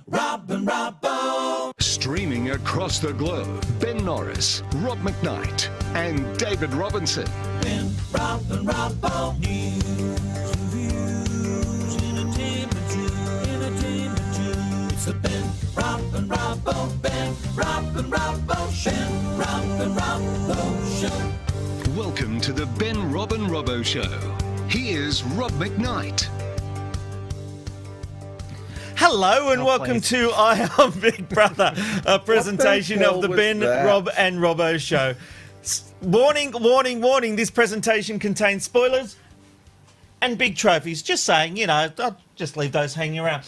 Rob and Robbo. Streaming across the globe, Ben Norris, Rob McKnight, and David Robinson. Ben, Rob and Robbo. News, reviews, entertainment news. It's the Ben, Rob and Robbo. Ben, Rob and Robbo. Ben, Rob and Robbo Show. Welcome to the Ben, Rob and Robbo Show. Here's Rob McKnight. Hello and welcome to I Am Big Brother, a presentation of the Ben, Rob and Robbo Show. Warning, warning, warning, this presentation contains spoilers and big trophies. Just saying, I'll just leave those hanging around.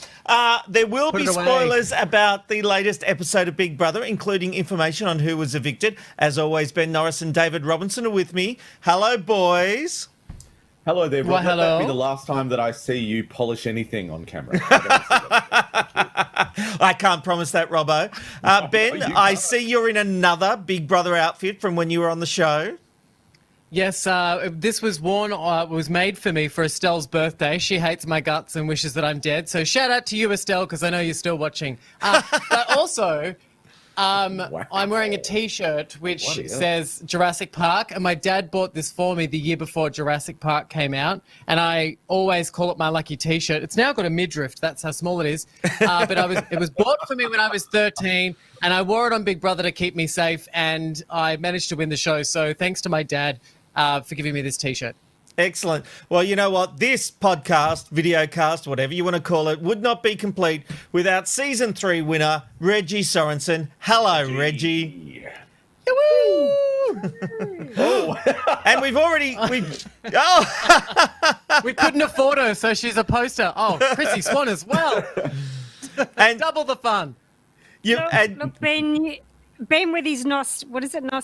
There will be spoilers about the latest episode of Big Brother, including information on who was evicted. As always, Ben Norris and David Robinson are with me. Hello, boys. Hello there, Rob. Well, Let that be the last time that I see you polish anything on camera. I can't promise that, Robbo. Ben, I see you're in another Big Brother outfit from when you were on the show. Yes, this was worn, was made for me for Estelle's birthday. She hates my guts and wishes that I'm dead. So shout out to you, Estelle, because I know you're still watching. But also, I'm wearing a T-shirt which says Jurassic Park, and my dad bought this for me the year before Jurassic Park came out, and I always call it my lucky T-shirt. It's now got a midriff, that's how small it is. But it was bought for me when I was 13, and I wore it on Big Brother to keep me safe, and I managed to win the show. So thanks to my dad for giving me this T-shirt. Excellent. Well, you know what? This podcast, videocast, whatever you want to call it, would not be complete without Season 3 winner, Reggie Sorensen. Hello, Reggie. And we couldn't afford her, so she's a poster. Oh, Chrissy Swan as well. And double the fun. Look, Ben with his what is it? I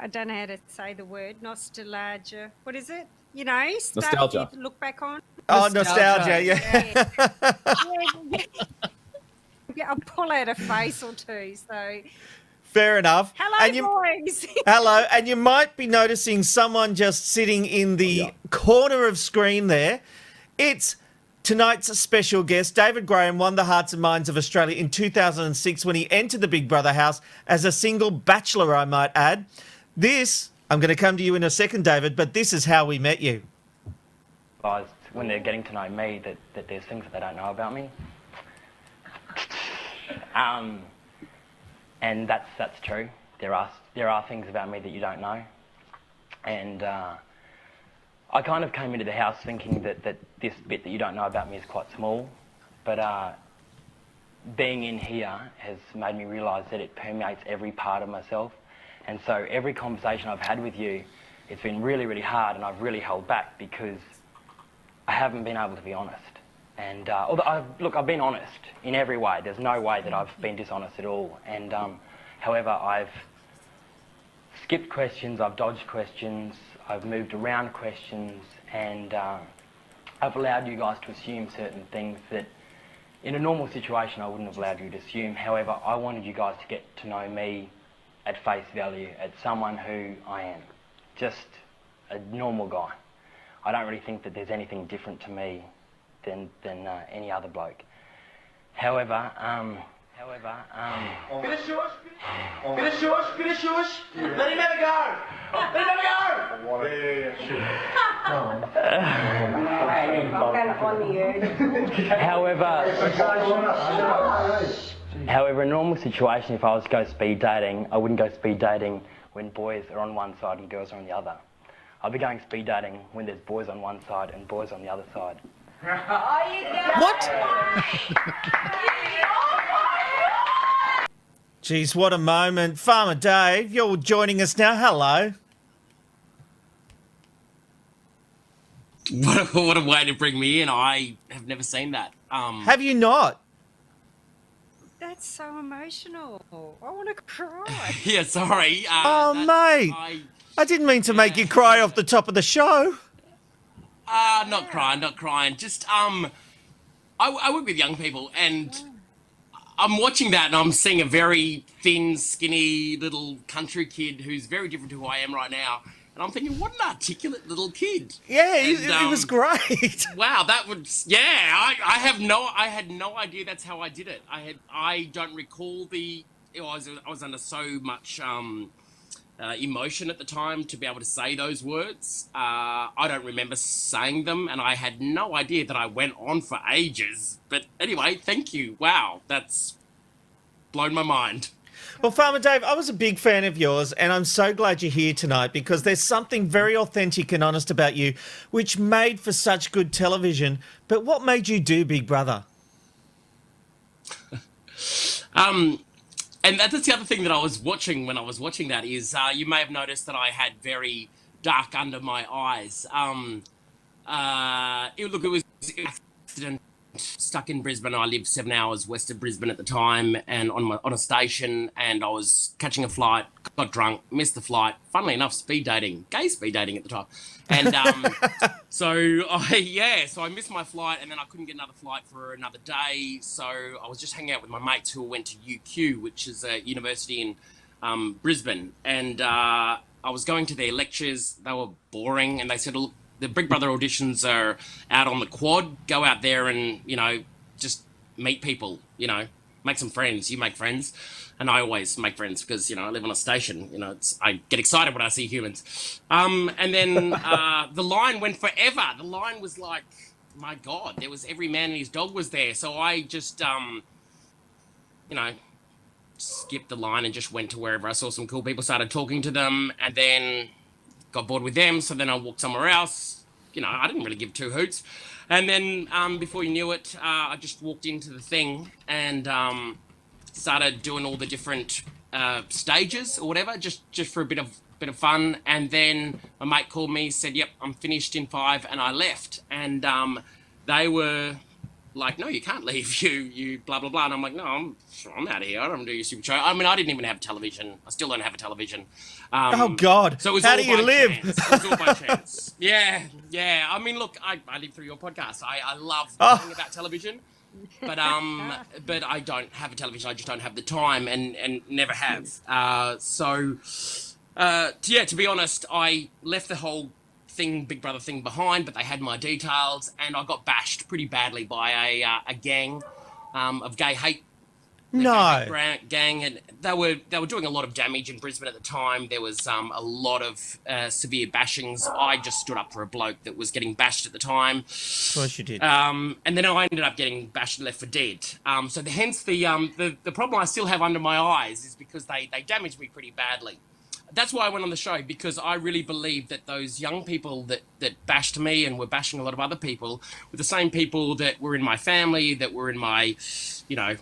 don't know how to say the word. Nostalgia. What is it? Nostalgia. You look back on. Oh, nostalgia, yeah. I'll pull out a face or two. So. Fair enough. Hello, boys. Hello, and you might be noticing someone just sitting in the corner of screen there. It's tonight's special guest. David Graham won the hearts and minds of Australia in 2006 when he entered the Big Brother house as a single bachelor, I might add. I'm going to come to you in a second, David, but this is how we met you. Guys, when they're getting to know me, that there's things that they don't know about me. And that's true. There are things about me that you don't know. And I kind of came into the house thinking that this bit that you don't know about me is quite small, but being in here has made me realise that it permeates every part of myself. And so every conversation I've had with you, it's been really, really hard, and I've really held back because I haven't been able to be honest. And I've been honest in every way. There's no way that I've been dishonest at all. And however, I've skipped questions, I've dodged questions, I've moved around questions, and I've allowed you guys to assume certain things that in a normal situation I wouldn't have allowed you to assume. However, I wanted you guys to get to know me at face value, as someone who I am. Just a normal guy. I don't really think that there's anything different to me than any other bloke. However, Bit of shush. Let him have a go. However, in a normal situation, if I was to go speed dating, I wouldn't go speed dating when boys are on one side and girls are on the other. I'll be going speed dating when there's boys on one side and boys on the other side. What? Jeez, what a moment. Farmer Dave, you're joining us now. Hello. What a way to bring me in. I have never seen that. Have you not? That's so emotional. I want to cry. Yeah, sorry. Mate. I didn't mean to make you cry off the top of the show. Not crying. Just, I work with young people, and I'm watching that, and I'm seeing a very thin, skinny little country kid who's very different to who I am right now. And I'm thinking, what an articulate little kid. Yeah, it was great. Wow, that was, yeah, I had no idea that's how I did it. I don't recall I was under so much emotion at the time to be able to say those words. I don't remember saying them, and I had no idea that I went on for ages. But anyway, thank you. Wow, that's blown my mind. Well, Farmer Dave, I was a big fan of yours, and I'm so glad you're here tonight because there's something very authentic and honest about you, which made for such good television. But what made you do Big Brother? And that's the other thing that I was watching when I was watching that is you may have noticed that I had very dark under my eyes. It was an accident. Stuck in Brisbane. I lived 7 hours west of Brisbane at the time, and on a station, and I was catching a flight, got drunk, missed the flight. Funnily enough, gay speed dating at the time, and so I missed my flight, and then I couldn't get another flight for another day. So I was just hanging out with my mates who went to UQ, which is a university in Brisbane, and I was going to their lectures. They were boring, and they said, "Look, the Big Brother auditions are out on the quad. Go out there and, just meet people, make some friends. You make friends." And I always make friends because, I live on a station. I get excited when I see humans. And then the line went forever. The line was like, my God, there was every man and his dog was there. So I just, skipped the line and just went to wherever I saw some cool people, started talking to them, and then got bored with them, so then I walked somewhere else. I didn't really give two hoots. And then before you knew it, I just walked into the thing and started doing all the different stages or whatever, just for a bit of fun. And then my mate called me, said, "Yep, I'm finished in 5," and I left. And they were like, "No, you can't leave. You blah blah blah." And I'm like, "No, I'm out of here. I don't do your stupid show." I mean, I didn't even have a television. I still don't have a television. Oh God! So it was How all do you by live? Chance. It was all by chance. Yeah. I mean, look, I live through your podcast. I love talking about television, but I don't have a television. I just don't have the time, and never have. To be honest, I left the whole Big Brother thing behind, but they had my details, and I got bashed pretty badly by a gang of gay hate. No. Gang, and they were doing a lot of damage in Brisbane at the time. There was a lot of severe bashings. I just stood up for a bloke that was getting bashed at the time. Of course you did. And then I ended up getting bashed and left for dead. So hence the problem I still have under my eyes is because they damaged me pretty badly. That's why I went on the show, because I really believe that those young people that bashed me and were bashing a lot of other people were the same people that were in my family, that were in my,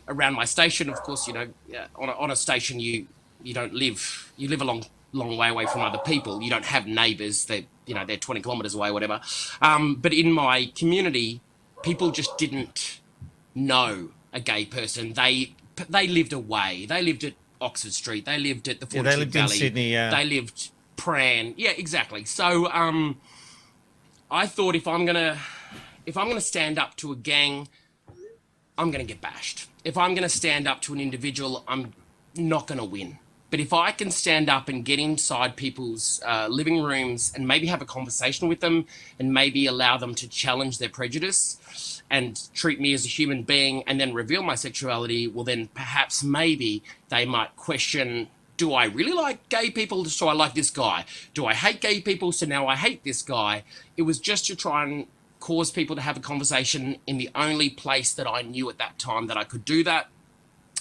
around my station. Of course, on a station you don't live. You live a long way away from other people. You don't have neighbours that, they're 20 kilometres away, whatever. But in my community, people just didn't know a gay person. They lived away. They lived at Oxford Street. They lived at the Fortitude they lived Valley. in Sydney, yeah. They lived Pran. Yeah, exactly. So I thought if I'm gonna stand up to a gang, I'm gonna get bashed. If I'm gonna stand up to an individual, I'm not gonna win. But if I can stand up and get inside people's living rooms and maybe have a conversation with them and maybe allow them to challenge their prejudice and treat me as a human being and then reveal my sexuality, well, then perhaps maybe they might question, do I really like gay people, so I like this guy? Do I hate gay people, so now I hate this guy? It was just to try and cause people to have a conversation in the only place that I knew at that time that I could do that.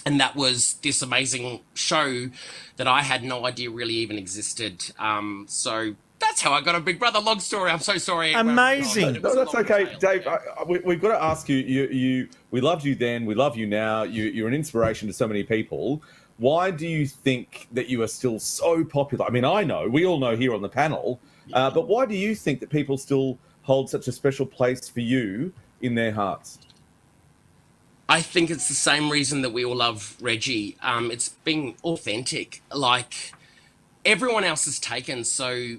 And that was this amazing show that I had no idea really even existed. So that's how I got a Big Brother. Long story. I'm so sorry. Amazing. No, that's okay, Dave. We've got to ask you. We loved you then. We love you now. You're an inspiration to so many people. Why do you think that you are still so popular? I mean, I know we all know here on the panel, but why do you think that people still hold such a special place for you in their hearts? I think it's the same reason that we all love Reggie. It's being authentic. Like everyone else is taken, so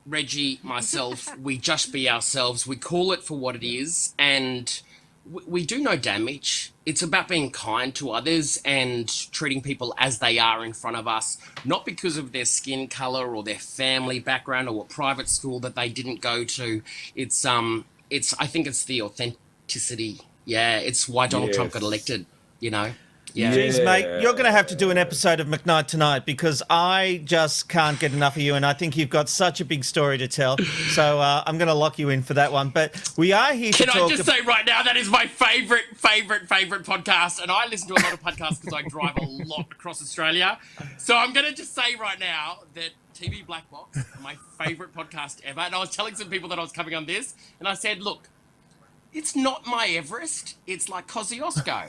Reggie, myself, we just be ourselves. We call it for what it is, and we do no damage. It's about being kind to others and treating people as they are in front of us, not because of their skin color or their family background or what private school that they didn't go to. It's I think it's the authenticity. Yeah, it's why Donald Trump got elected, you know. Yeah. Jeez, mate, you're going to have to do an episode of McKnight Tonight because I just can't get enough of you, and I think you've got such a big story to tell. So I'm going to lock you in for that one. But we are here to talk... Can I just say right now, that is my favourite podcast, and I listen to a lot of podcasts because I drive a lot across Australia. So I'm going to just say right now that TV Black Box is my favourite podcast ever. And I was telling some people that I was coming on this, and I said, look, it's not my Everest. It's like Kosciuszko.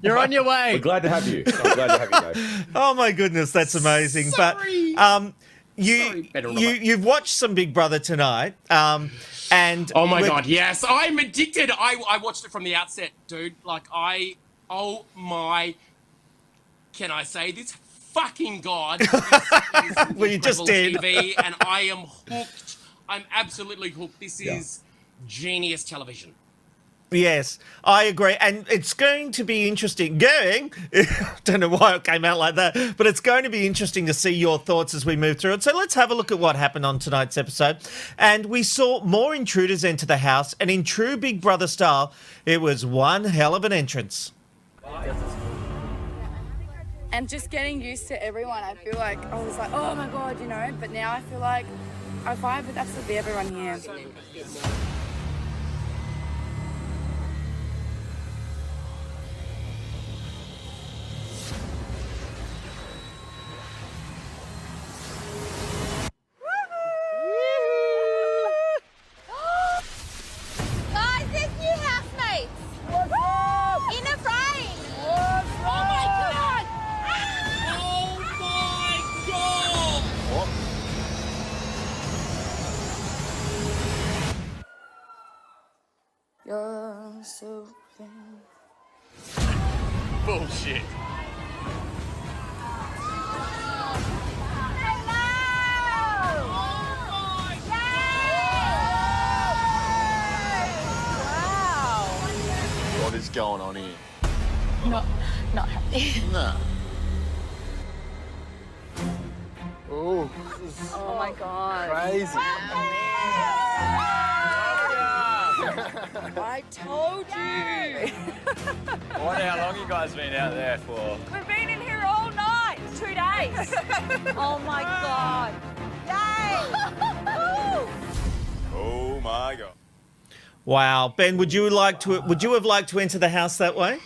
You're on your way. We're glad to have you. I'm glad to have you, Dave. Oh, my goodness, that's amazing. Sorry. But you've watched some Big Brother tonight. And oh, my God, yes. I'm addicted. I watched it from the outset, dude. Like, oh, my... Can I say this? Fucking God. This is well, you just did. TV, and I am hooked. I'm absolutely hooked. This is genius television. Yes, I agree. And it's going to be interesting. Don't know why it came out like that, but it's going to be interesting to see your thoughts as we move through it. So let's have a look at what happened on tonight's episode. And we saw more intruders enter the house, and in true Big Brother style, it was one hell of an entrance. And just getting used to everyone, I feel like I was like, oh my God, you know, but now I feel like I vibe with absolutely everyone here. Guys, there's new housemates! In a frame! Oh my God! Oh, my God! You're so thin. Bullshit. What is going on here? Not happy. Nah. Oh, Oh my God. crazy. I told you. I wonder how long you guys been out there for. We've been in here all night, 2 days. Oh my God. Yay! Oh my God. Wow. Ben, would you have liked to enter the house that way?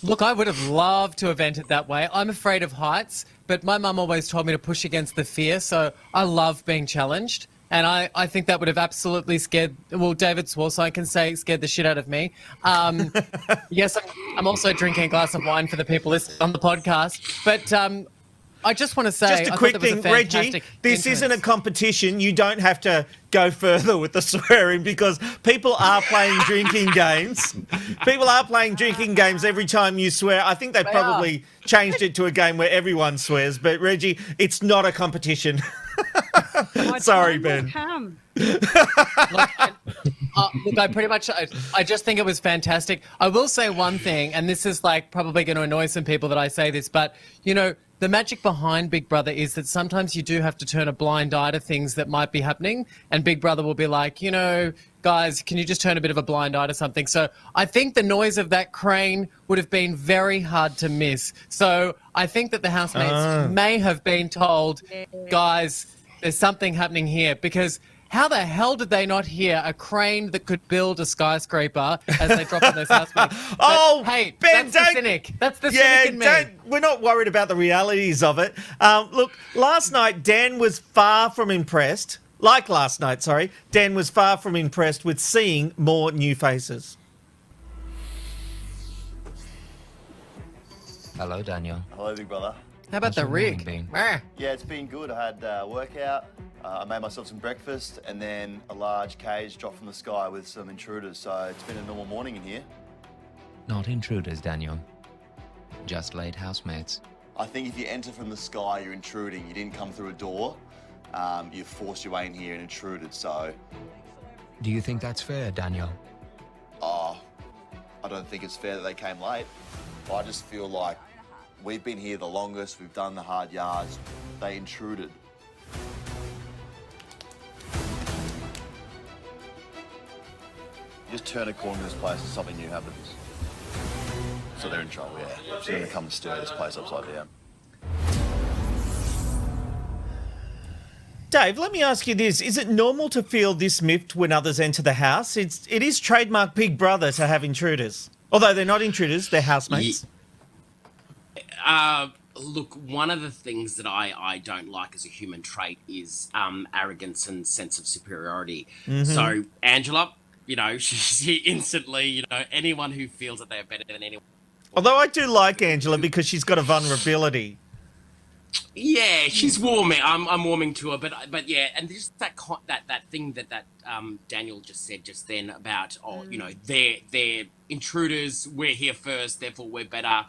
Look, I would have loved to have entered that way. I'm afraid of heights, but my mum always told me to push against the fear, so I love being challenged. And I think that would have absolutely scared, well, David swore, so I can say scared the shit out of me. Yes, I'm also drinking a glass of wine for the people listening on the podcast. But I just want to say... Just a quick thing, Reggie, this isn't a competition. You don't have to go further with the swearing because people are playing drinking games. People are playing drinking games every time you swear. I think they probably changed it to a game where everyone swears. But, Reggie, it's not a competition. Sorry, Ben. Look, I just think it was fantastic. I will say one thing, and this is like probably going to annoy some people that I say this, but, you know, the magic behind Big Brother is that sometimes you do have to turn a blind eye to things that might be happening, and Big Brother will be like, you know, guys, can you just turn a bit of a blind eye to something? So I think the noise of that crane would have been very hard to miss. So I think that the housemates may have been told, guys, there's something happening here, because how the hell did they not hear a crane that could build a skyscraper as they drop on those housemates? Oh, hey, Ben, that's the cynic. That's the cynic in me. We're not worried about the realities of it. Look, last night, Dan was far from impressed. Dan was far from impressed with seeing more new faces. Hello, Daniel. Hello, Big Brother. How about the rig? Yeah, it's been good. I had a workout, I made myself some breakfast, and then a large cage dropped from the sky with some intruders. So it's been a normal morning in here. Not intruders, Daniel. Just laid housemates. I think if you enter from the sky, you're intruding. You didn't come through a door. You forced your way in here and intruded. So Do you think that's fair, Daniel? Oh, I don't think it's fair that they came late. I just feel like we've been here the longest, we've done the hard yards, they intruded. You just turn a corner in this place and something new happens. So they're in trouble, yeah. She's gonna come and stir this place upside down. Dave, let me ask you this. Is it normal to feel this miffed when others enter the house? It is trademark Big Brother to have intruders. Although they're not intruders, they're housemates. Look, one of the things that I don't like as a human trait is arrogance and sense of superiority. Mm-hmm. So, Angela, you know, she instantly, you know, anyone who feels that they're better than anyone. Although I do like Angela because she's got a vulnerability. Yeah, she's warming. I'm warming to her, but yeah, and just that thing that Daniel just said just then about you know, they're intruders. We're here first, therefore we're better.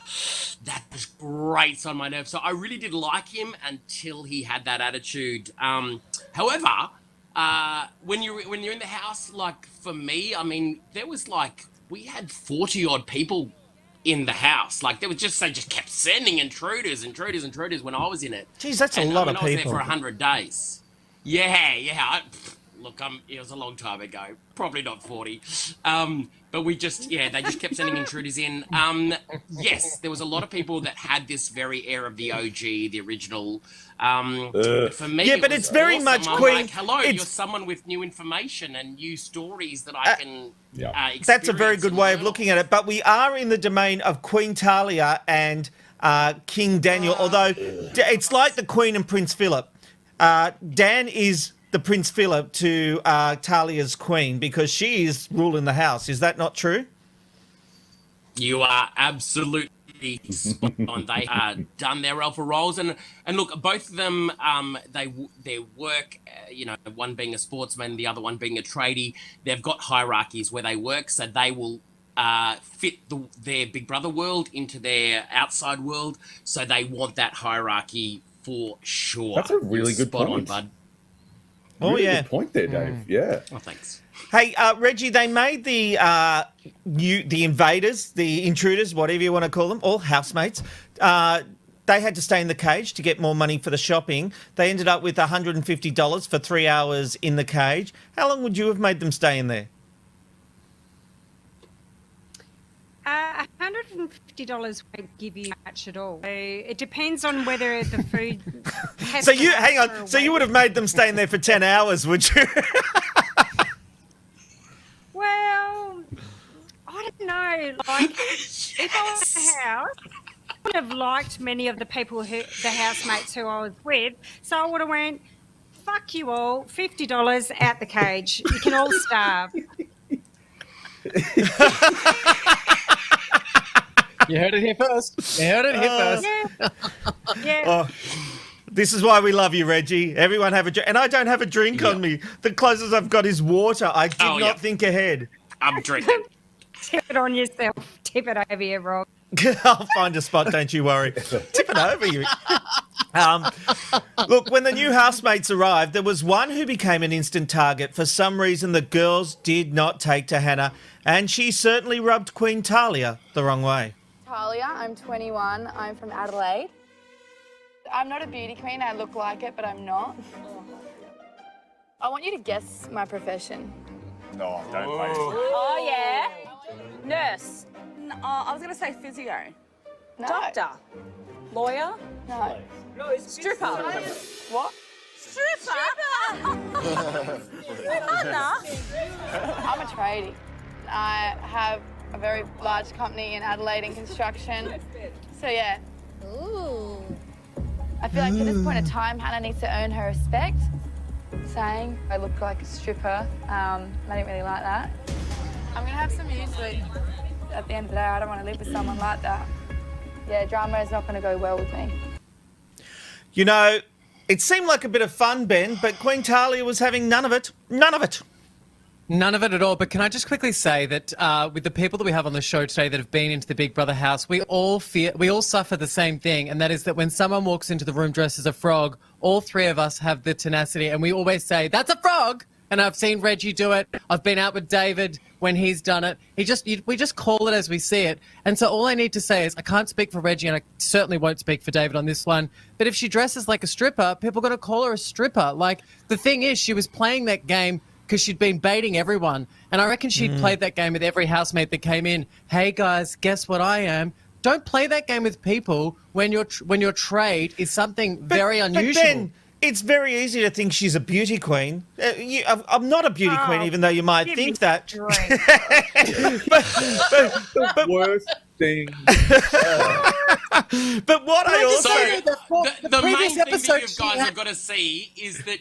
That was great on my nerves. So I really did like him until he had that attitude. However, when you're in the house, like for me, I mean, there was like we had 40 odd people in the house. Like, they just kept sending intruders when I was in it. Geez, that's a lot of people. I was there for 100 days. Yeah. It was a long time ago. Probably not 40. But they just kept sending intruders in. Yes, there was a lot of people that had this very air of the OG, the original. For me, yeah, but it's very awesome. much I'm Queen. like, hello, you're someone with new information and new stories that I can. That's a very good way of looking at it. But we are in the domain of Queen Talia and King Daniel, although it's like the Queen and Prince Philip. Dan is the Prince Philip to Talia's Queen because she is ruling the house. Is that not true? You are absolutely spot on. They done their alpha roles, and look, both of them, their work, you know, one being a sportsman, the other one being a tradie. They've got hierarchies where they work, so they will fit their Big Brother world into their outside world. So they want that hierarchy for sure. That's a really good spot point, on, bud. Oh, really yeah. good point there, Dave. Yeah. Oh, thanks. Hey, Reggie, they made the invaders, the intruders, whatever you want to call them, all housemates. They had to stay in the cage to get more money for the shopping. They ended up with $150 for 3 hours in the cage. How long would you have made them stay in there? $150 won't give you much at all. So it depends on whether the food has So you would have made them stay in there for 10 hours, would you? Well, I don't know. Like, if I was in the house, I would have liked many of the people the housemates who I was with. So I would have went, fuck you all, $50 out the cage. You can all starve. You heard it here first. Yeah. Oh, this is why we love you, Reggie. Everyone have a drink. And I don't have a drink on me. The closest I've got is water. I did not think ahead. I'm drinking. Tip it on yourself. Tip it over here, Rob. I'll find a spot, don't you worry. Tip it over you. Look, when the new housemates arrived, there was one who became an instant target. For some reason, the girls did not take to Hannah, and she certainly rubbed Queen Talia the wrong way. Talia, I'm 21. I'm from Adelaide. I'm not a beauty queen. I look like it, but I'm not. I want you to guess my profession. No, don't play. Oh, yeah. Nurse. No, I was going to say physio. No. Doctor. Lawyer. No. Stripper. What? Stripper. I'm a tradie. I have a very large company in Adelaide in construction. So, yeah. Ooh. I feel like at this point in time, Hannah needs to earn her respect. Saying I look like a stripper. I didn't really like that. I'm going to have some music. At the end of the day, I don't want to live with someone like that. Yeah, drama is not going to go well with me. You know, it seemed like a bit of fun, Ben, but Queen Talia was having none of it. None of it. None of it at all. But can I just quickly say that with the people that we have on the show today that have been into the Big Brother house, we all suffer the same thing, and that is that when someone walks into the room dressed as a frog, all three of us have the tenacity, and we always say, "That's a frog." and I've seen Reggie do it. I've been out with David when he's done it. We just call it as we see it. And so all I need to say is I can't speak for Reggie, and I certainly won't speak for David on this one. But if she dresses like a stripper, people are going to call her a stripper. Like, the thing is, she was playing that game because she'd been baiting everyone. And I reckon she'd played that game with every housemate that came in. Hey, guys, guess what I am? Don't play that game with people when your trade is something very unusual. But Ben, it's very easy to think she's a beauty queen. I'm not a beauty queen, even though you might think that. but worst thing. But what I also... The main thing that you guys have got to see is that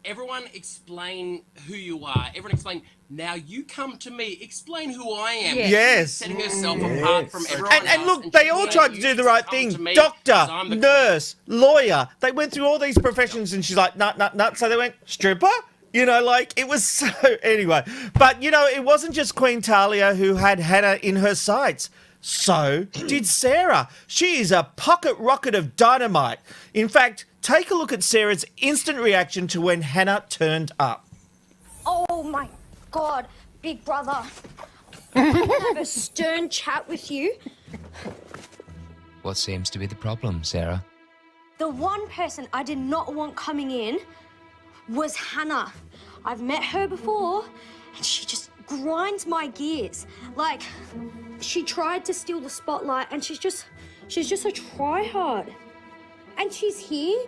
everyone explain who you are. Everyone explain, now you come to me, explain who I am. Yes. Setting herself apart from everyone else. And look, they all tried to do the right thing. Doctor, nurse, lawyer. They went through all these professions and she's like, nut. So they went, stripper? You know, like, it was so... Anyway. But, you know, it wasn't just Queen Talia who had Hannah in her sights. So did Sarah. She is a pocket rocket of dynamite. In fact, take a look at Sarah's instant reaction to when Hannah turned up. Oh my God, big brother. I want to have a stern chat with you. What seems to be the problem, Sarah? The one person I did not want coming in was Hannah. I've met her before and she just grinds my gears. Like, she tried to steal the spotlight and she's just a try-hard. And she's here.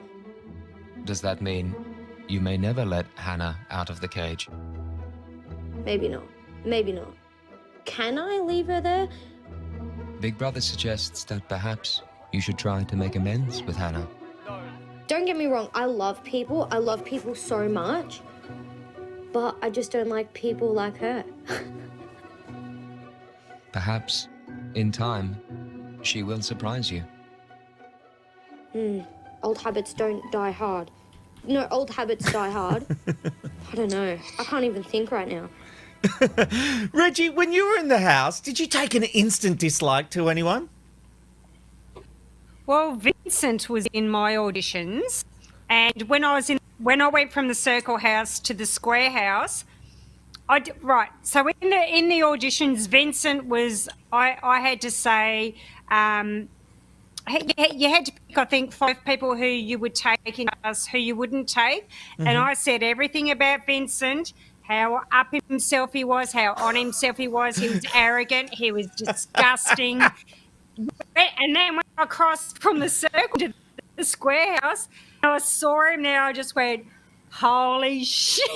Does that mean you may never let Hannah out of the cage? Maybe not. Maybe not. Can I leave her there? Big Brother suggests that perhaps you should try to make amends with Hannah. Don't get me wrong, I love people. I love people so much. But I just don't like people like her. Perhaps, in time, she will surprise you. Old habits don't die hard. No, old habits die hard. I don't know. I can't even think right now. Reggie, when you were in the house, did you take an instant dislike to anyone? Well, Vincent was in my auditions, and when I went from the Circle House to the Square House, so in the auditions, Vincent was. I had to say, you had to pick, I think, 5 people who you would take in us, who you wouldn't take, and I said everything about Vincent. How up himself he was, how on himself he was arrogant, he was disgusting. And then when I crossed from the circle to the Square House, I saw him there, I just went, holy shit.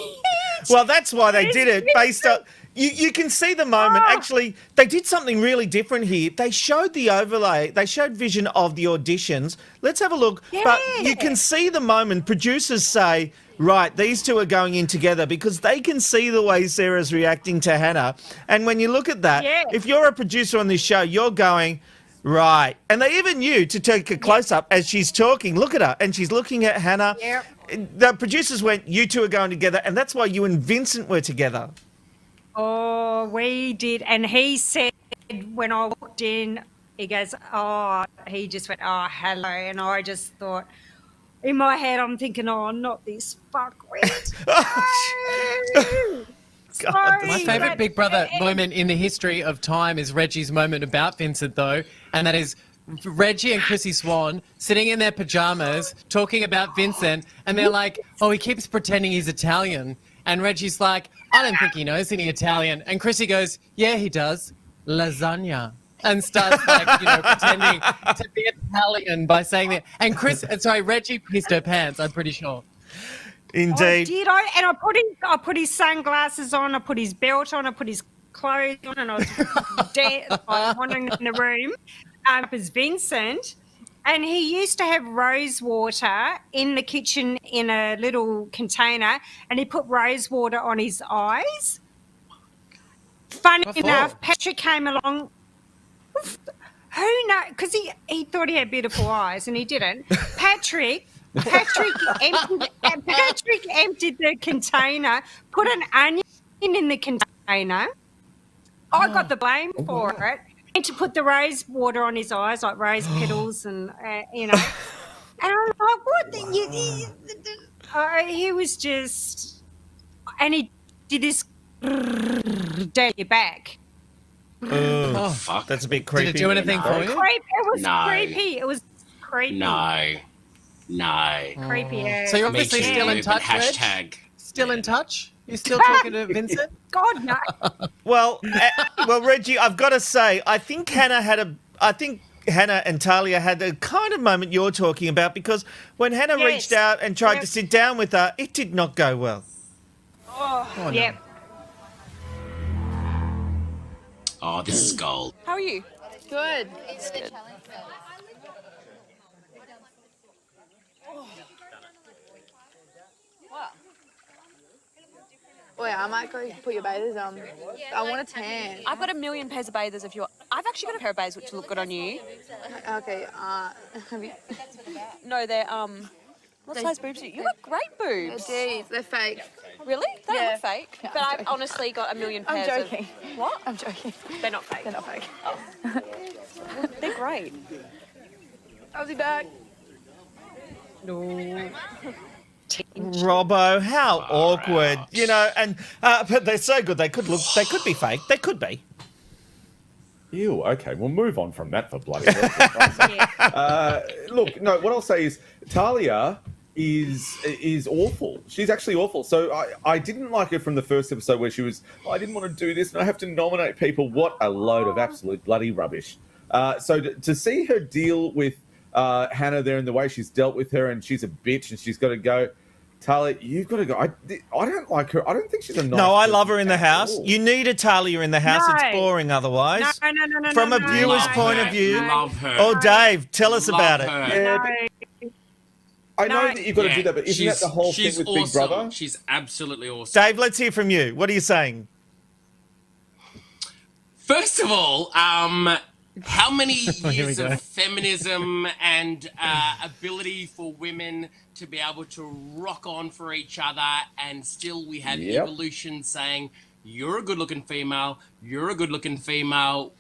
Well, that's why they did it, based on... You can see the moment. Actually, they did something really different here. They showed the overlay. They showed vision of the auditions. Let's have a look. Yeah. But you can see the moment. Producers say, right, these two are going in together because they can see the way Sarah's reacting to Hannah. And when you look at that, if you're a producer on this show, you're going... Right. And they even knew to take a close-up as she's talking. Look at her. And she's looking at Hannah. Yep. The producers went, you two are going together. And that's why you and Vincent were together. Oh, we did. And he said when I walked in, he goes, he just went, hello. And I just thought, in my head, I'm thinking, not this fuckwit. God, my favourite Big Brother moment in the history of time is Reggie's moment about Vincent, though, and that is Reggie and Chrissy Swan sitting in their pajamas talking about Vincent, and they're like, he keeps pretending he's Italian. And Reggie's like, I don't think he knows any Italian. And Chrissy goes, yeah, he does. Lasagna. And starts pretending to be Italian by saying that. And Reggie pissed her pants, I'm pretty sure. Indeed. I put his sunglasses on, I put his belt on, I put his clothes on, and I was wandering in the room. It was Vincent, and he used to have rose water in the kitchen in a little container, and he put rose water on his eyes. Funny enough, Patrick came along. Who knows? Because he thought he had beautiful eyes, and he didn't. Patrick emptied the container, put an onion in the container. I got the blame for it. And to put the rose water on his eyes, like rose petals, and And I'm like, what? He was just, and he did this down your back. Oh, fuck. That's a bit creepy. Did it do anything for you? It was No. creepy. It was creepy. No. Creepy. So you're Me obviously too. still in But touch, Reg? hashtag. Still in touch? You still talking to Vincent? God no. Well, Reggie, I've got to say, I think Hannah and Talia had the kind of moment you're talking about, because when Hannah Yes. reached out and tried Yep. to sit down with her, it did not go well. Oh, yep. Oh, this is gold. How are you? Good. Good. Wait, I might go put your bathers on. I want a tan. I've got a million pairs of bathers if you're... I've actually got a pair of bathers which look good on you. Okay, have you... No, they're, what size boobs do you... You got great boobs. Geez, they're fake. Really? They don't Yeah. look fake. Yeah, but I'm I've joking. honestly got a million I'm pairs joking. of... What? I'm joking. They're not fake. They're not fake. They're great. I'll be back. Robbo, how awkward, you know? And but they're so good. They could be fake. They could be. Ew, okay, we'll move on from that for bloody hell. Look, no, what I'll say is Talia is awful. She's actually awful. So I didn't like her from the first episode where she was, I didn't want to do this and I have to nominate people. What a load of absolute bloody rubbish. So to see her deal with Hannah there and the way she's dealt with her, and she's a bitch and she's got to go. Talia, you've got to go. I don't like her. I don't think she's a nice No, I person love her in the at house. all. You need a Talia in the house. No. It's boring otherwise. No. From a viewer's Love point her. of view. Love her. Oh, Dave, tell us Love about her. it. Yeah, but I know that you've got to do that, but isn't that the whole thing she's with awesome. Big Brother? She's absolutely awesome. Dave, let's hear from you. What are you saying? First of all, how many Here we years go. of feminism and ability for women to be able to rock on for each other, and still we have Yep. evolution saying, you're a good-looking female, you're a good-looking female,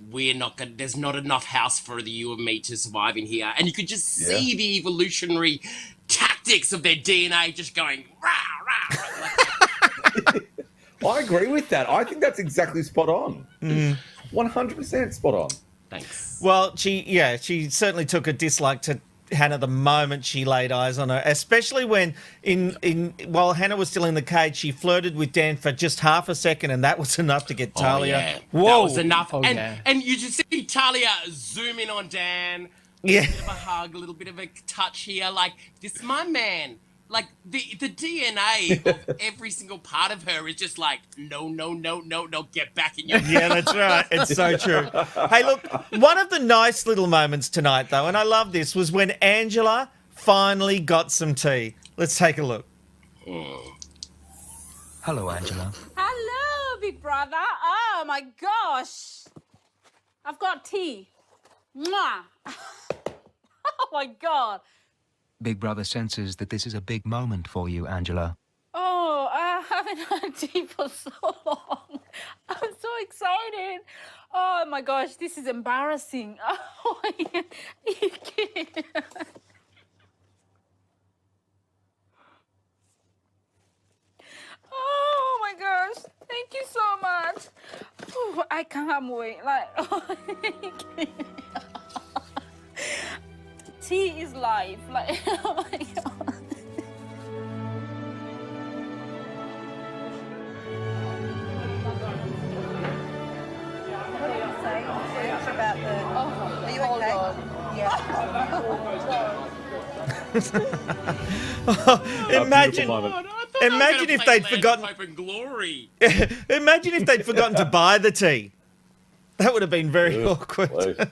we're not gonna, there's not enough house for you and me to survive in here. And you could just see the evolutionary tactics of their DNA just going, rah, rah, rah. I agree with that. I think that's exactly spot on. 100% spot on. Thanks. Well, she certainly took a dislike to Hannah the moment she laid eyes on her, especially when while Hannah was still in the cage, she flirted with Dan for just half a second, and that was enough to get Talia. Oh, yeah. Whoa. That was enough. Oh, and, yeah. and you just see Talia zoom in on Dan. Yeah. A bit of a hug, a little bit of a touch here. Like, this is my man. Like, the DNA of every single part of her is just like, no, get back in your... Yeah, that's right. It's so true. Hey, look, one of the nice little moments tonight, though, and I love this, was when Angela finally got some tea. Let's take a look. Hello, Angela. Hello, big brother. Oh, my gosh. I've got tea. Mwah. Oh, my God. Big Brother senses that this is a big moment for you, Angela. Oh, I haven't had tea for so long. I'm so excited. Oh, my gosh, this is embarrassing. Oh, are you kidding? Oh, my gosh. Thank you so much. Oh, I can't wait. Like, tea is life. Like, oh my God. Are you okay? Imagine, moment. imagine if they'd forgotten. Hope and glory. Imagine if they'd forgotten to buy the tea. That would have been very awkward.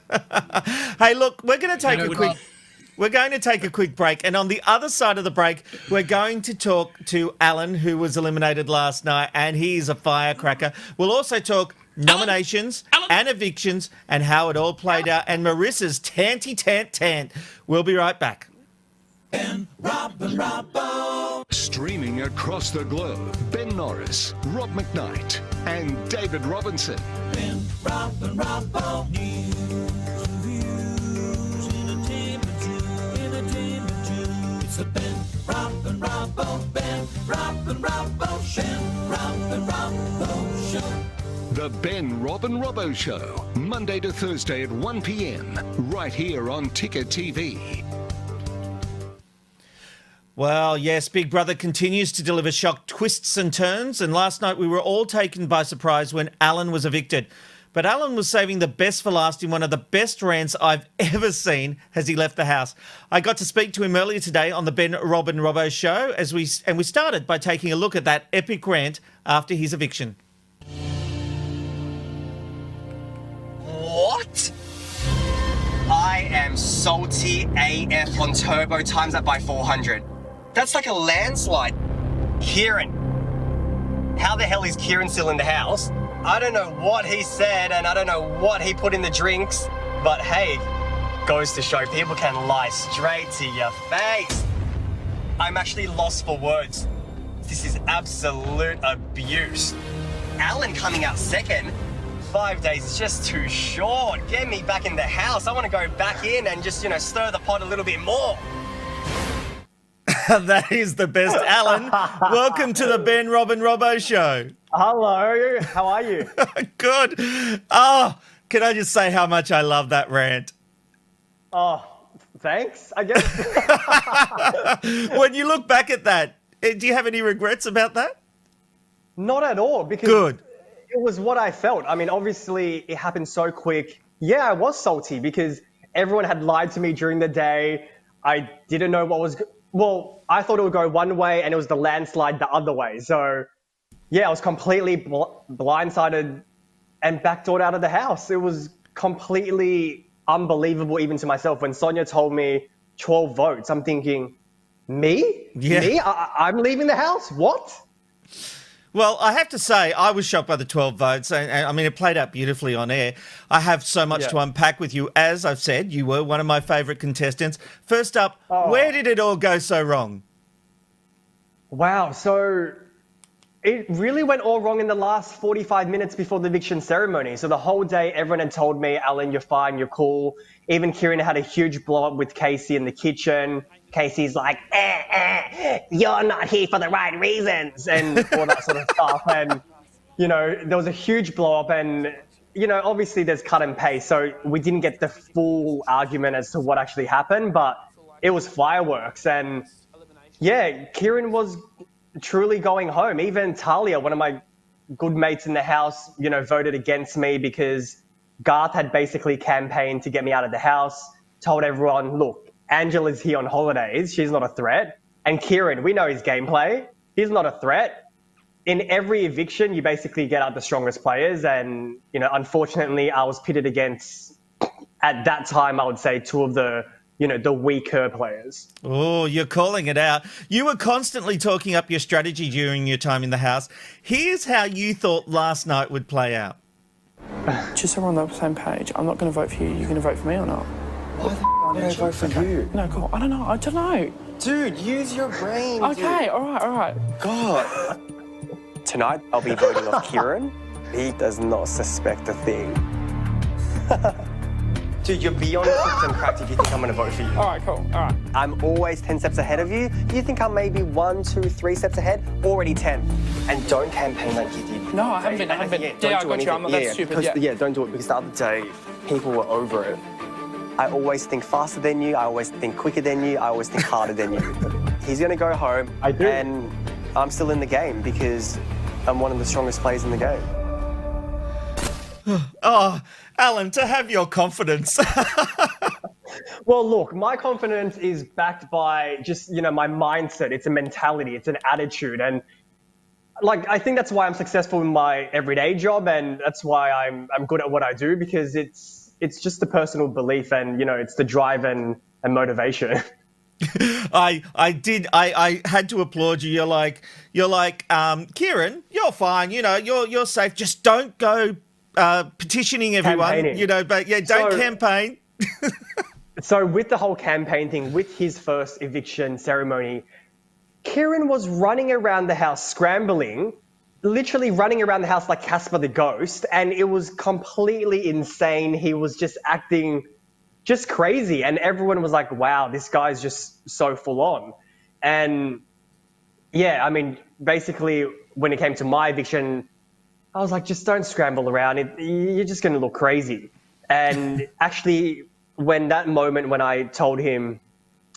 Hey, look, we're going to take a quick. We're going to take a quick break, and on the other side of the break, we're going to talk to Alan, who was eliminated last night, and he's a firecracker. We'll also talk nominations and evictions and how it all played out, and Marissa's tanty-tant-tant. We'll be right back. Rob and Robbo. Streaming across the globe, Ben Norris, Rob McKnight, and David Robinson. Rob and Robbo. News and views, entertainment news. It's the Ben Rob and Robbo, Ben, Rob and Robbo Show. Rob and Robbo Show. The Ben, Rob and Robbo Show, Monday to Thursday at 1 p.m, right here on Ticker TV. Well, yes, Big Brother continues to deliver shock twists and turns, and last night we were all taken by surprise when Alan was evicted. But Alan was saving the best for last in one of the best rants I've ever seen as he left the house. I got to speak to him earlier today on the Ben, Rob and Robbo Show, and we started by taking a look at that epic rant after his eviction. What? I am salty AF on turbo, times that by 400. That's like a landslide. Kieran. How the hell is Kieran still in the house? I don't know what he said and I don't know what he put in the drinks, but hey, goes to show people can lie straight to your face. I'm actually lost for words. This is absolute abuse. Alan coming out second. 5 days is just too short. Get me back in the house. I want to go back in and just, stir the pot a little bit more. That is the best. Alan, welcome to the Ben, Rob and Robbo Show. Hello, how are you? Good. Oh, can I just say how much I love that rant? Oh, thanks, I guess. When you look back at that, do you have any regrets about that? Not at all, because Good. It was what I felt. I mean, obviously, it happened so quick. Yeah, I was salty because everyone had lied to me during the day. I didn't know what was... Well, I thought it would go one way and it was the landslide the other way. So, yeah, I was completely blindsided and backdoored out of the house. It was completely unbelievable even to myself. When Sonia told me 12 votes, I'm thinking, me? Yeah. Me? I'm leaving the house? What? Well, I have to say, I was shocked by the 12 votes. And I mean, it played out beautifully on air. I have so much to unpack with you. As I've said, you were one of my favourite contestants. First up, where did it all go so wrong? Wow, so it really went all wrong in the last 45 minutes before the eviction ceremony. So the whole day, everyone had told me, Alan, you're fine, you're cool. Even Kieran had a huge blow-up with Casey in the kitchen. Casey's like, you're not here for the right reasons, and all that sort of stuff. And, there was a huge blow-up and, obviously there's cut and paste. So we didn't get the full argument as to what actually happened, but it was fireworks. And, yeah, Kieran was truly going home. Even Talia, one of my good mates in the house, voted against me because Garth had basically campaigned to get me out of the house, told everyone, look, Angela's here on holidays. She's not a threat. And Kieran, we know his gameplay. He's not a threat. In every eviction, you basically get out the strongest players. And, unfortunately, I was pitted against, at that time, I would say, two of the weaker players. Oh, you're calling it out. You were constantly talking up your strategy during your time in the house. Here's how you thought last night would play out. Just so we're on the same page, I'm not going to vote for you. You're going to vote for me or not? Why the I'm going to vote for you? No, cool. I don't know. Dude, use your brain. Okay, all right. God. Tonight, I'll be voting off Kieran. He does not suspect a thing. Dude, you're beyond cooked and cracked if you think I'm going to vote for you. All right, cool. All right. I'm always 10 steps ahead of you. You think I'm maybe 1, 2, 3 steps ahead? Already 10. And don't campaign like you did. No, I haven't been. Yeah, I got you. I'm not that stupid. Don't do it, because the other day, people were over it. I always think faster than you. I always think quicker than you. I always think harder than you. He's going to go home. I do. And I'm still in the game because I'm one of the strongest players in the game. Oh, Alan, to have your confidence. Well, look, my confidence is backed by just, my mindset. It's a mentality. It's an attitude. And, I think that's why I'm successful in my everyday job, and that's why I'm good at what I do, because it's just the personal belief and, it's the drive and motivation. I had to applaud you. You're like, Kieran, you're fine. You're safe. Just don't go petitioning everyone. Campaigning. Don't campaign. So with the whole campaign thing, with his first eviction ceremony, Kieran was running around the house scrambling, literally running around the house like Casper the Ghost, and it was completely insane. He was just acting just crazy, and everyone was like, wow, this guy's just so full on. And yeah, I mean, basically, when it came to my eviction, I was like, just don't scramble around. You're just going to look crazy. And actually, when that moment when I told him,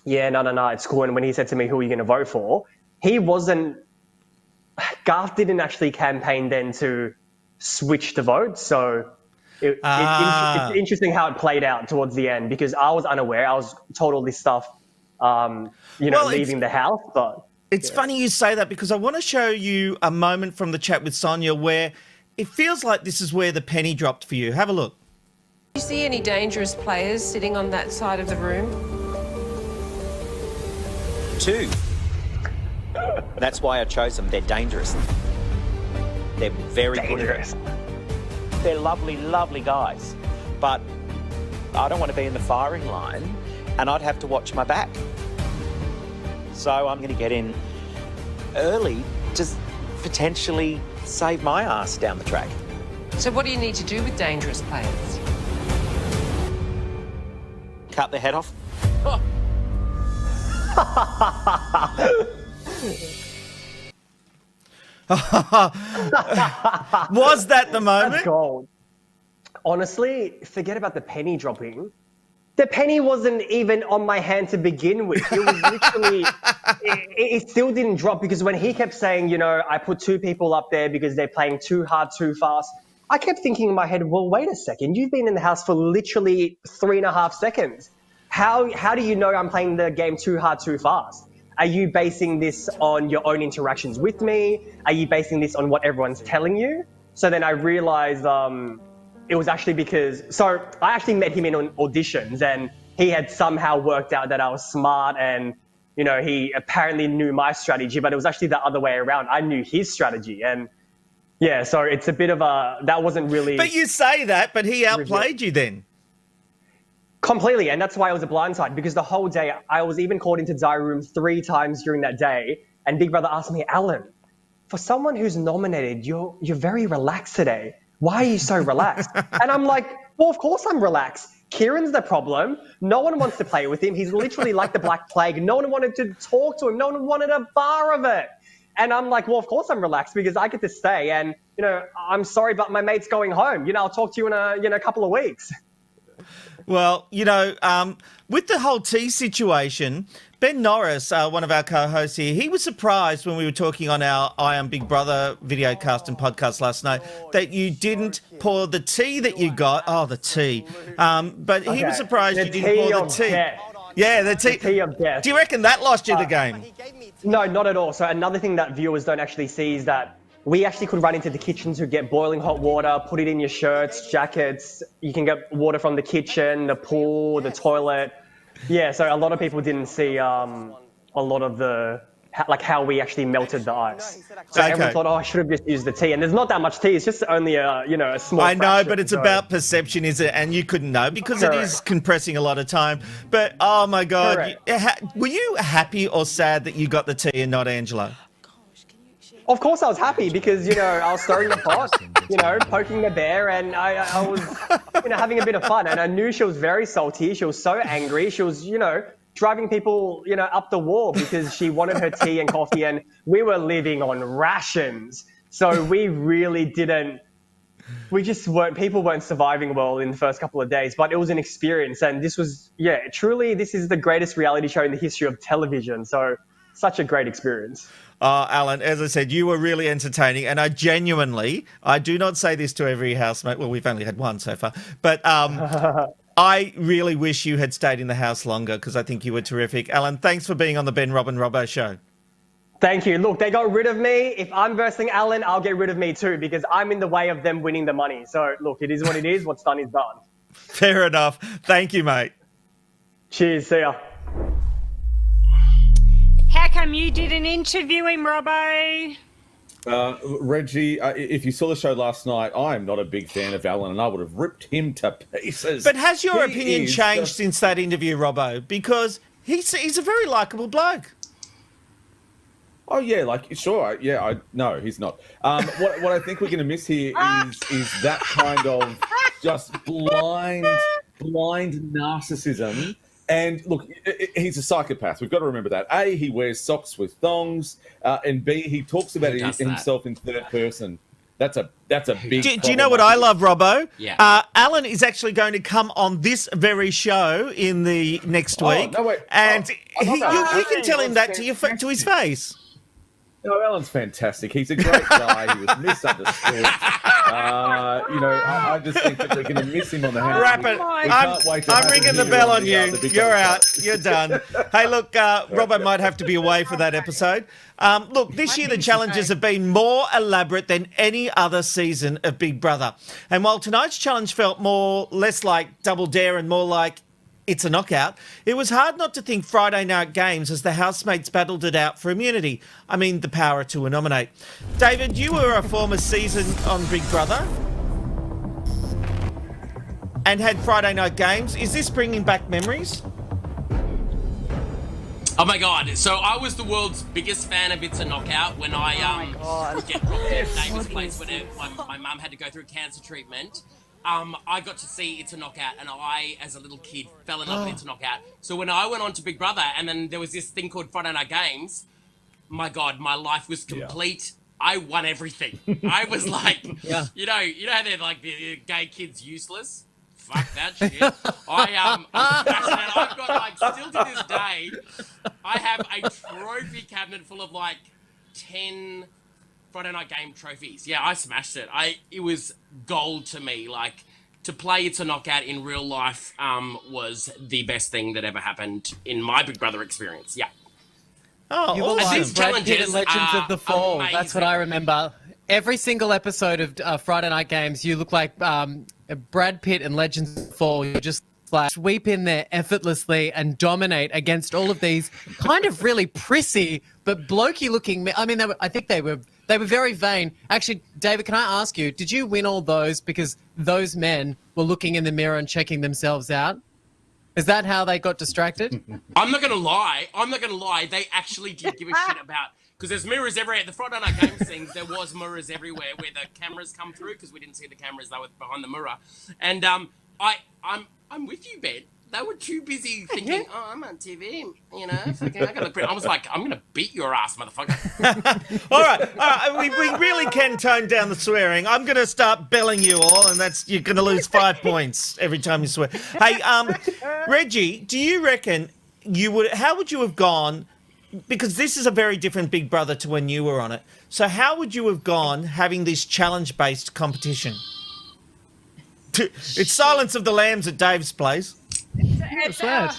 yeah, no, it's cool, and when he said to me, who are you going to vote for? Garth didn't actually campaign then to switch the vote. So it's interesting how it played out towards the end, because I was unaware. I was told all this stuff, leaving the house. But it's funny you say that, because I want to show you a moment from the chat with Sonia where it feels like this is where the penny dropped for you. Have a look. Do you see any dangerous players sitting on that side of the room? 2. That's why I chose them. They're dangerous. They're very dangerous. Good at it. They're lovely, lovely guys. But I don't want to be in the firing line, and I'd have to watch my back. So I'm going to get in early to potentially save my ass down the track. So what do you need to do with dangerous players? Cut their head off. Oh. Was that the moment? That's gold. Honestly, forget about the penny dropping. The penny wasn't even on my hand to begin with. It was literally, it still didn't drop, because when he kept saying, I put 2 people up there because they're playing too hard, too fast, I kept thinking in my head, well, wait a second. You've been in the house for literally 3.5 seconds. How do you know I'm playing the game too hard, too fast? Are you basing this on your own interactions with me? Are you basing this on what everyone's telling you? So then I realized it was actually because... So I actually met him in auditions, and he had somehow worked out that I was smart, and, he apparently knew my strategy, but it was actually the other way around. I knew his strategy, and yeah, so it's a bit of that wasn't really... But you say that, but he outplayed you then. Completely, and that's why it was a blindside, because the whole day I was even called into diary room 3 times during that day, and Big Brother asked me, Alan, for someone who's nominated, you're very relaxed today. Why are you so relaxed? And I'm like, well, of course I'm relaxed. Kieran's the problem. No one wants to play with him. He's literally like the Black Plague. No one wanted to talk to him. No one wanted a bar of it. And I'm like, well, of course I'm relaxed, because I get to stay. And, I'm sorry, but my mate's going home. I'll talk to you in a couple of weeks. Well, with the whole tea situation, Ben Norris, one of our co-hosts here, he was surprised when we were talking on our I Am Big Brother videocast and podcast last night that you didn't pour the tea that you got. Oh, the tea. But he was surprised you didn't pour the tea. Yeah, the tea of death. Do you reckon that lost you the game? No, not at all. So another thing that viewers don't actually see is that we actually could run into the kitchen to get boiling hot water, put it in your shirts, jackets. You can get water from the kitchen, the pool, the toilet. Yeah, so a lot of people didn't see a lot of how we actually melted the ice. So everyone thought, I should have just used the tea. And there's not that much tea. It's just only a small I know, fraction, but it's about perception, is it? And you couldn't know, because it is compressing a lot of time. But, oh, my God. Were you happy or sad that you got the tea and not Angelo? Of course I was happy, because, I was stirring the pot, poking the bear, and I was, having a bit of fun. And I knew she was very salty. She was so angry. She was, driving people, up the wall because she wanted her tea and coffee, and we were living on rations. So we really people weren't surviving well in the first couple of days, but it was an experience. And this was, truly, this is the greatest reality show in the history of television. So such a great experience. Alan, as I said, you were really entertaining, and I do not say this to every housemate. Well, we've only had one so far, but I really wish you had stayed in the house longer, because I think you were terrific. Alan, thanks for being on the Ben, Rob and Robbo show. Thank you. Look, they got rid of me. If I'm versing Alan, I'll get rid of me too, because I'm in the way of them winning the money. So, look, it is what it is. What's done is done. Fair enough. Thank you, mate. Cheers. See ya. How come you didn't interview him, Robbo? Reggie, if you saw the show last night, I am not a big fan of Alan, and I would have ripped him to pieces. But has your opinion changed since that interview, Robbo? Because he's a very likeable bloke. Oh yeah, sure, yeah. No, he's not. What I think we're going to miss here is that kind of just blind narcissism And look, he's a psychopath. We've got to remember that. A, he wears socks with thongs, and B, he talks about himself in third person. That's a big. Do you know what I love, Robbo? Yeah. Alan is actually going to come on this very show in the next week, no, wait. and you you can tell him that to his face. No, Alan's fantastic. He's a great guy. He was misunderstood. I just think that we're going to miss him on the house. Wrap it. I'm ringing the bell on you. You're out. You're done. Hey, look, Robbo might have to be away for that episode. Look, this year the challenges have been more elaborate than any other season of Big Brother. And while tonight's challenge felt less like Double Dare and more like It's a Knockout, it was hard not to think Friday night games as the housemates battled it out for immunity. I mean, the power to nominate. David, you were a former season on Big Brother and had Friday night games. Is this bringing back memories? Oh my God! So I was the world's biggest fan of It's a Knockout when I would get dropped at David's place when my mum had to go through cancer treatment. I got to see It's a Knockout, and I, as a little kid, fell in love with It's a Knockout. So when I went on to Big Brother, and then there was this thing called Friday Night Games, my God, my life was complete. I won everything. I was like, you know how they're like the gay kids useless? Fuck that shit. I'm passionate. I've got, like, still to this day, I have a trophy cabinet full of, like, 10 Friday Night Game trophies. Yeah, I smashed it. It was gold to me. Like, to play It's a Knockout in real life was the best thing that ever happened in my Big Brother experience. Yeah. Oh, you were like Brad Pitt in Legends of the Fall. Amazing. That's what I remember. Every single episode of Friday Night Games, you look like Brad Pitt in Legends of the Fall. You just like sweep in there effortlessly and dominate against all of these kind of really prissy but blokey looking. I mean, I think they were very vain. Actually, David, can I ask you, did you win all those because those men were looking in the mirror and checking themselves out? Is that how they got distracted? I'm not going to lie. They actually did give a shit about, because there's mirrors everywhere. At the Friday Night Games things, there was mirrors everywhere where the cameras come through, because we didn't see the cameras. They were behind the mirror. And I'm with you, Ben. They were too busy thinking, oh, I'm on TV, you know. Fucking, I was like, I'm going to beat your ass, motherfucker. All right. We really can tone down the swearing. I'm going to start belling you all, and you're going to lose 5 points every time you swear. Hey, Reggie, do you reckon how would you have gone, because this is a very different Big Brother to when you were on it. So how would you have gone having this challenge-based competition? It's Silence of the Lambs at Dave's place. What's that?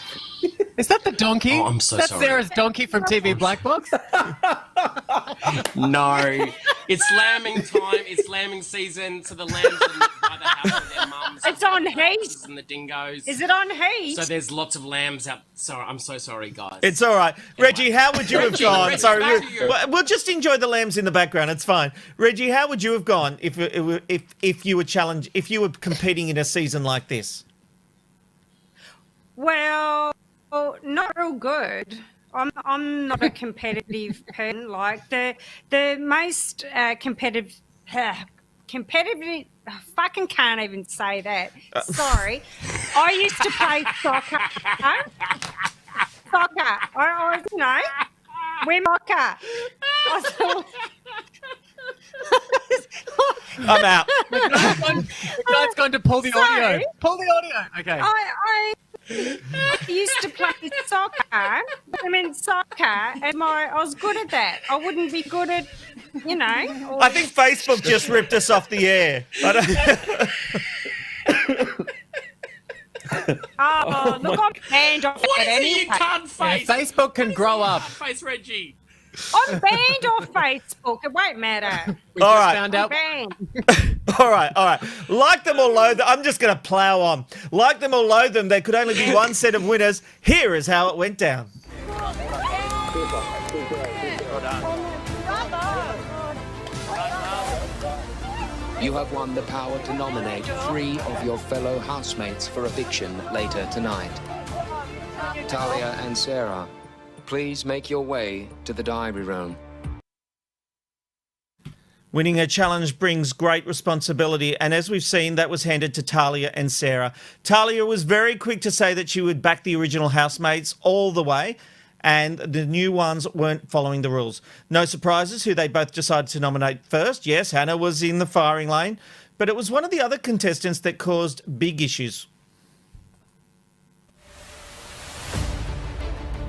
Is that the donkey? Oh, I'm so That's sorry. Sarah's donkey from TV Black Box? No. It's lambing time. It's lambing season. So the lambs are by the house with their mums. It's on heat. And the dingoes. Is it on heat? So there's lots of lambs out. Sorry, I'm so sorry, guys. It's all right. Reggie, how would you have gone? Reggie, Sorry, back to you. we'll just enjoy the lambs in the background. It's fine. Reggie, how would you have gone if you were competing in a season like this? Well, not real good. I'm not a competitive person. Like the most competitive. I fucking can't even say that. Sorry. I used to play soccer. I we're soccer. I'm out. The guy's going to pull the audio. Pull the audio. Okay. I used to play soccer. I was good at that. I wouldn't be good at, I think Facebook just ripped us off the air. Oh, look, I'm banned off What it is anyway. it you can't face? Facebook can grow up. Face Reggie. I'm banned off Facebook. It won't matter. We All just right. found I'm out. banned. All right. Like them or loathe them, I'm just going to plow on. Like them or loathe them, there could only be one set of winners. Here is how it went down. You have won the power to nominate 3 of your fellow housemates for eviction later tonight. Talia and Sarah, please make your way to the diary room. Winning a challenge brings great responsibility, and as we've seen, that was handed to Talia and Sarah. Talia was very quick to say that she would back the original housemates all the way, and the new ones weren't following the rules. No surprises who they both decided to nominate first. Yes, Hannah was in the firing lane, but it was one of the other contestants that caused big issues.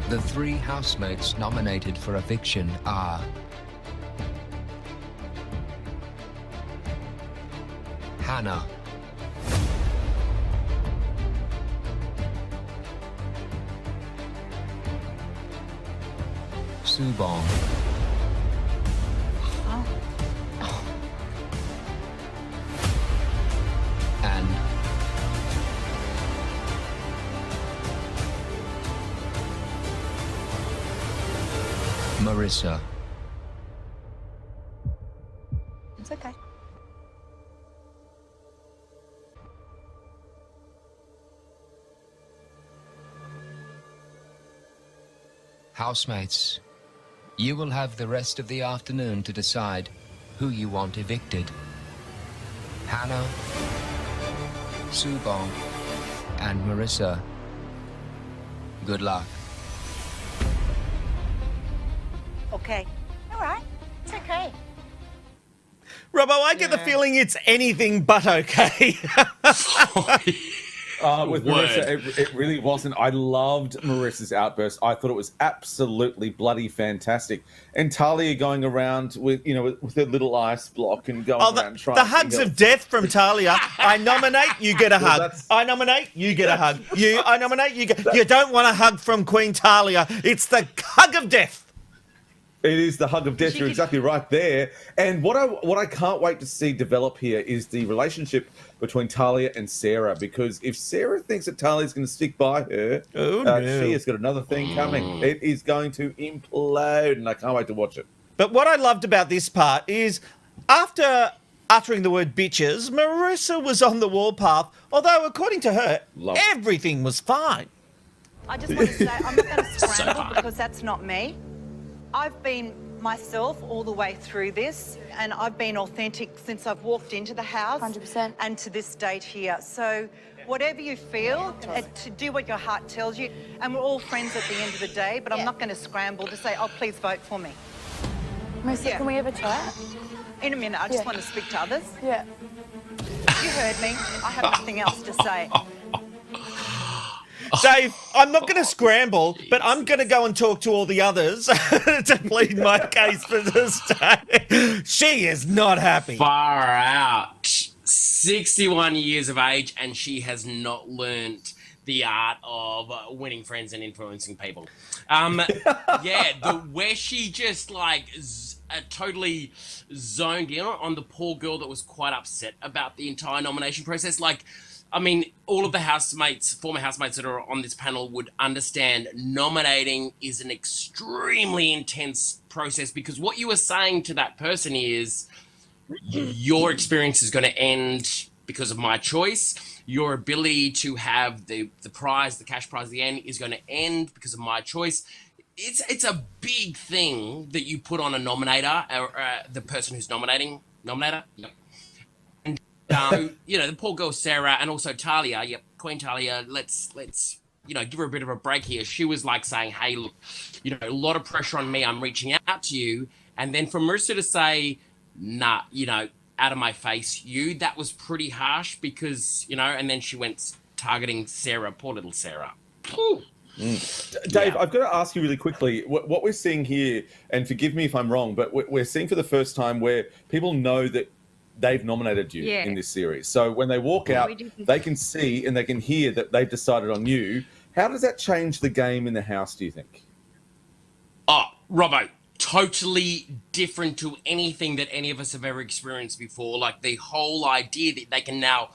The 3 housemates nominated for eviction are Hannah, Subong, and Marissa. It's okay. Housemates, you will have the rest of the afternoon to decide who you want evicted. Hannah, Subong, and Marissa. Good luck. Okay. All right. It's okay. Robbo, I get the feeling it's anything but okay. With Marissa, it really wasn't. I loved Marissa's outburst. I thought it was absolutely bloody fantastic. And Talia going around with, with her little ice block and going around trying. The hugs of death from Talia. I nominate, you get a hug. I nominate, you get a hug. I nominate, you get. You don't want a hug from Queen Talia. It's the hug of death. It is the hug of death. You're exactly right there. And what I can't wait to see develop here is the relationship between Talia and Sarah, because if Sarah thinks that Talia's going to stick by her, she has got another thing coming. It is going to implode, and I can't wait to watch it. But what I loved about this part is after uttering the word bitches, Marissa was on the warpath, although according to her, everything was fine. I just want to say I'm not going to scramble because that's not me. I've been myself all the way through this, and I've been authentic since I've walked into the house 100%. and to this date here. So whatever you feel, to do what your heart tells you, and we're all friends at the end of the day, but I'm not going to scramble to say, oh, please vote for me. Marissa, can we have a chat? In a minute, I just want to speak to others. Yeah. You heard me. I have nothing else to say. Dave, I'm not going to scramble, but I'm going to go and talk to all the others to plead my case for this day. She is not happy. Far out. 61 years of age, and she has not learnt the art of winning friends and influencing people. Where she just totally zoned in on the poor girl that was quite upset about the entire nomination process. All of the former housemates that are on this panel would understand nominating is an extremely intense process, because what you are saying to that person is your experience is going to end because of my choice. Your ability to have the prize, the cash prize at the end, is going to end because of my choice. It's a big thing that you put on a nominator, the person who's nominator. Yep. The poor girl Sarah and also Talia, Queen Talia, let's give her a bit of a break here. She was saying, hey, look, a lot of pressure on me. I'm reaching out to you. And then for Marissa to say, nah, out of my face, that was pretty harsh because, and then she went targeting Sarah, poor little Sarah. Dave, I've got to ask you really quickly, what we're seeing here, and forgive me if I'm wrong, but we're seeing for the first time where people know that they've nominated you in this series. So when they walk out, they can see and they can hear that they've decided on you. How does that change the game in the house, do you think? Oh, Robbo, totally different to anything that any of us have ever experienced before. The whole idea that they can now...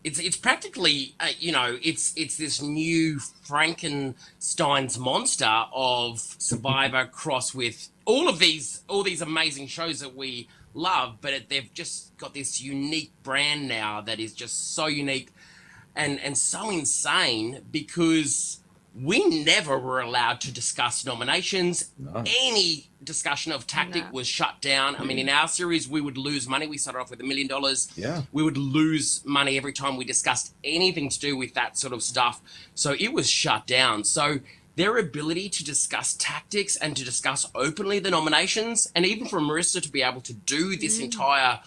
It's practically, it's this new Frankenstein's monster of Survivor crossed with all these amazing shows that we love, but they've just got this unique brand now that is just so unique and so insane, because we never were allowed to discuss nominations. Any discussion of tactic was shut down. I mean, in our series, we would lose money. We started off with $1 million. Yeah. We would lose money every time we discussed anything to do with that sort of stuff. So it was shut down. So their ability to discuss tactics and to discuss openly the nominations, and even for Marissa to be able to do this entire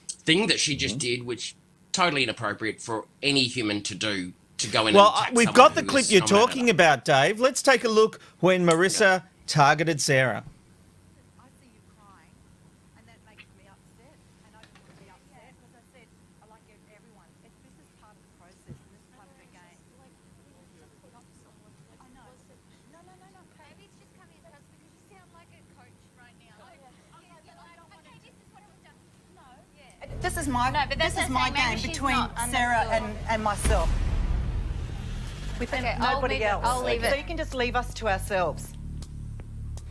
thing that she just did, which totally inappropriate for any human to do, to go in and attack we've someone got the who clip was you're nominated. talking about, Dave. Let's take a look when Marissa targeted Sarah. This is my game between Sarah and myself. With nobody else. I'll leave So it. you can just leave us to ourselves.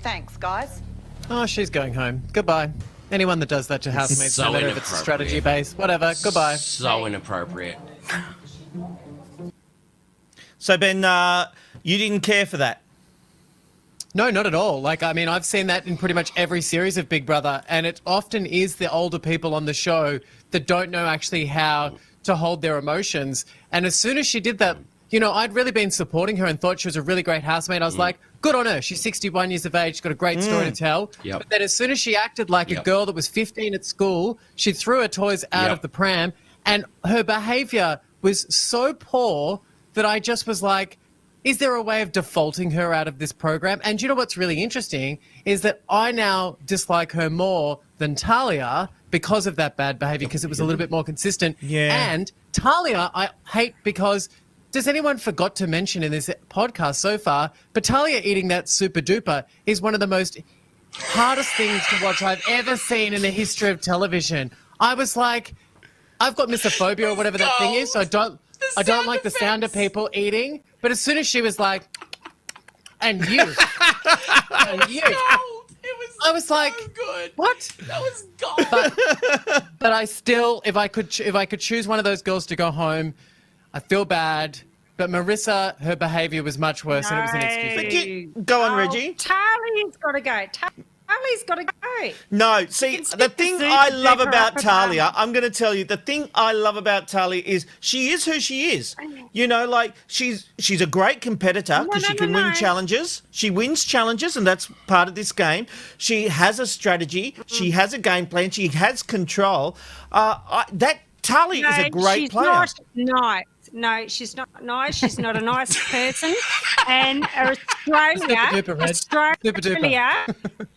Thanks, guys. Oh, she's going home. Goodbye. Anyone that does that to housemates, so no matter if it's strategy based, whatever. Goodbye. So inappropriate. So, Ben, you didn't care for that? No, not at all. Like, I mean, I've seen that in pretty much every series of Big Brother, and it often is the older people on the show that don't know actually how to hold their emotions. And as soon as she did that, you know, I'd really been supporting her and thought she was a really great housemate. I was like, good on her. She's 61 years of age. She's got a great story to tell. Yep. But then as soon as she acted like a girl that was 15 at school, she threw her toys out of the pram, and her behaviour was so poor that I just was like, is there a way of defaulting her out of this program? And you know what's really interesting is that I now dislike her more than Talia because of that bad behaviour, because it was a little bit more consistent. Yeah. And Talia I hate because, does anyone forgot to mention in this podcast so far, but Talia eating that super duper is one of the most hardest things to watch I've ever seen in the history of television. I was like, I've got misophobia or whatever that thing is, so I don't like the sound of people eating. But as soon as she was like, and you, and you, I was like, good. What? That was gold. But I still, if I could choose one of those girls to go home, I feel bad. But Marissa, her behaviour was much worse, and it was inexcusable. Go on, Reggie. Talia's got to go. Talia's got to go. No, see, the thing I love about Talia, I'm going to tell you, the thing I love about Talia is she is who she is. You know, like, she's a great competitor because she can win challenges. She wins challenges, and that's part of this game. She has a strategy. She has a game plan. She has control. Talia is a great player. She's not nice. No, she's not nice. She's not a nice person. And Australia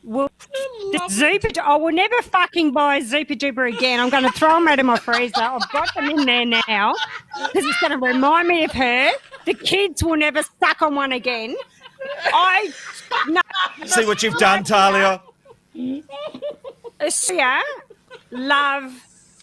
will I will never fucking buy a Super Duper again. I'm going to throw them out of my freezer. I've got them in there now because it's going to remind me of her. The kids will never suck on one again. See what you've done, Talia. Australia love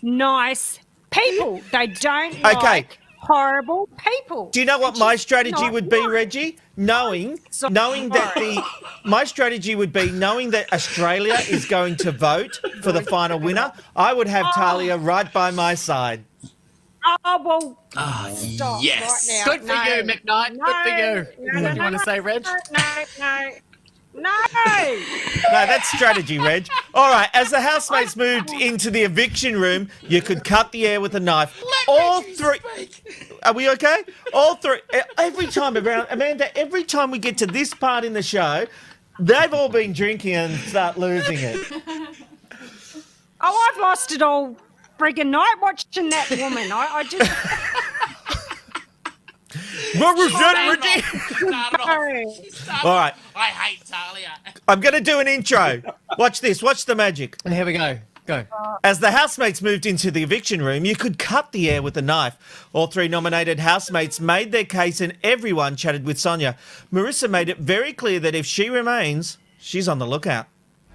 nice people. They don't like horrible people. Do you know what my strategy would be, Reggie? Knowing that my strategy would be knowing that Australia is going to vote for the final winner. I would have Talia right by my side. Oh, well, stop yes. right now. Good for you, McKnight. Good for you. No, What do you want to say, Reg? No. No, that's strategy, Reg. All right, as the housemates moved into the eviction room, you could cut the air with a knife. All three. Are we okay? All three. Every time around, Amanda, every time we get to this part in the show, they've all been drinking and start losing it. Oh, I've lost it all friggin' night watching that woman. I just... What was that, Reggie? All right. I hate Talia. I'm going to do an intro. Watch this. Watch the magic. And here we go. Go. As the housemates moved into the eviction room, you could cut the air with a knife. All three nominated housemates made their case and everyone chatted with Sonia. Marissa made it very clear that if she remains, she's on the lookout.